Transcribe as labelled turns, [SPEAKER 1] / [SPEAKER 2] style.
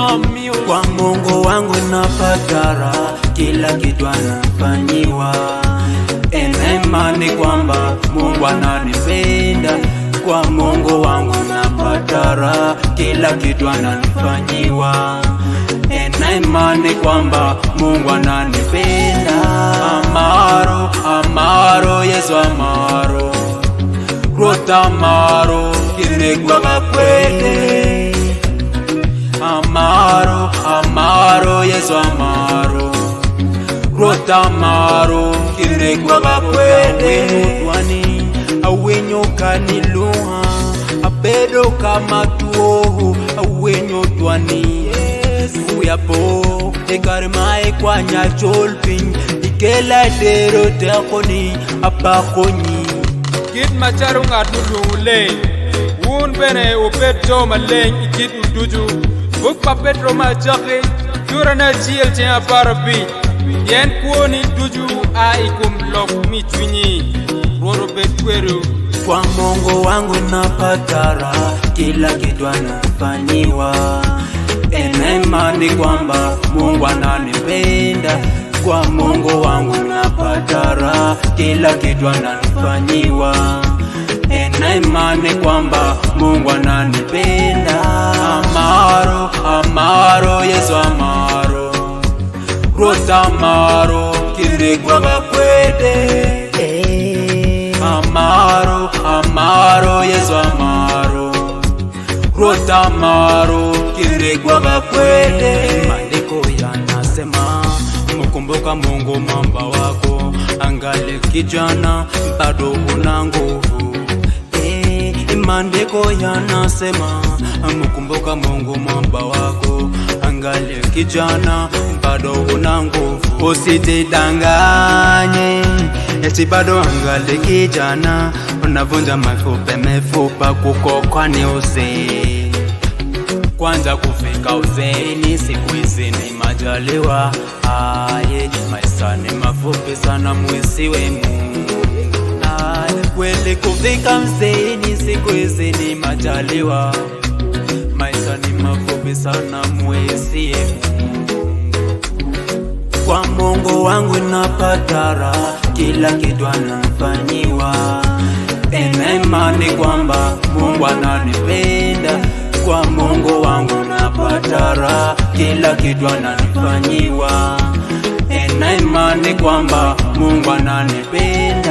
[SPEAKER 1] Kwa Mungu wangu napata raha, kila kitu anafanyiwa. Nina imani kwamba Mungu ananipenda. Kwa Mungu wangu napata raha, kila kitu ananifanyiwa. Nina imani kwamba Mungu ananipenda. Amaro, amaro, Yesu amaro, Rota amaro, kinegwa makwede. Amaro, amaro, Yesu amaro, Rota amaro, kinegwa makwede. Twani awenyo kaniluha, abedo kama tuohu, awenyo twani uyapo ekarmae kwa nyacholpin ikela dero tekoni apakonyi.
[SPEAKER 2] Kit macharung atudu le un bene upeto maleng ikit utuju buk papetro machake durana chiel che aparabi yen kuoni tuju a ikum lok mitwinyi roro betweru.
[SPEAKER 1] Kwa Mungu wangu napata raha, kila kitu anafanyiwa. Nina imani kwamba Mungu ananipenda. Kwa Mungu wangu napata raha, kila kitu ananifanyiwa. Nina imani kwamba Mungu ananipenda. Amaro, amaro, Yesu amaro, Rota amaro, kinegwa makwede. Amaro, amaro, Yesu amaro, Rota amaro, kinegwa makwede. Maandiko yanasema mkumbuka Mungu mwamba wako, angali kijana bado una nguvu. Maandiko yanasema mkumbuka Mungu mwamba wako, angali kijana bado una nguvu. Usijidanganye eti bado angali kijana, unavunja mifupa kuko kwani uzee. Kwanza kufika uzeeni siku hizi ni majaliwa. Aye, maisha ni mafupi sana, mwisiwe Mungu. Kweli kufika uzeeni siku hizi ni majaliwa. Maisha ni mafupi sana, mwisiwe Mungu. Kwa Mungu wangu napata raha, kila kitu anafanyiwa. Nina imani kwamba Mungu ananipenda. Kwa Mungu wangu napata raha, kila kitu ananifanyiwa. Nina imani kwamba Mungu ananipenda.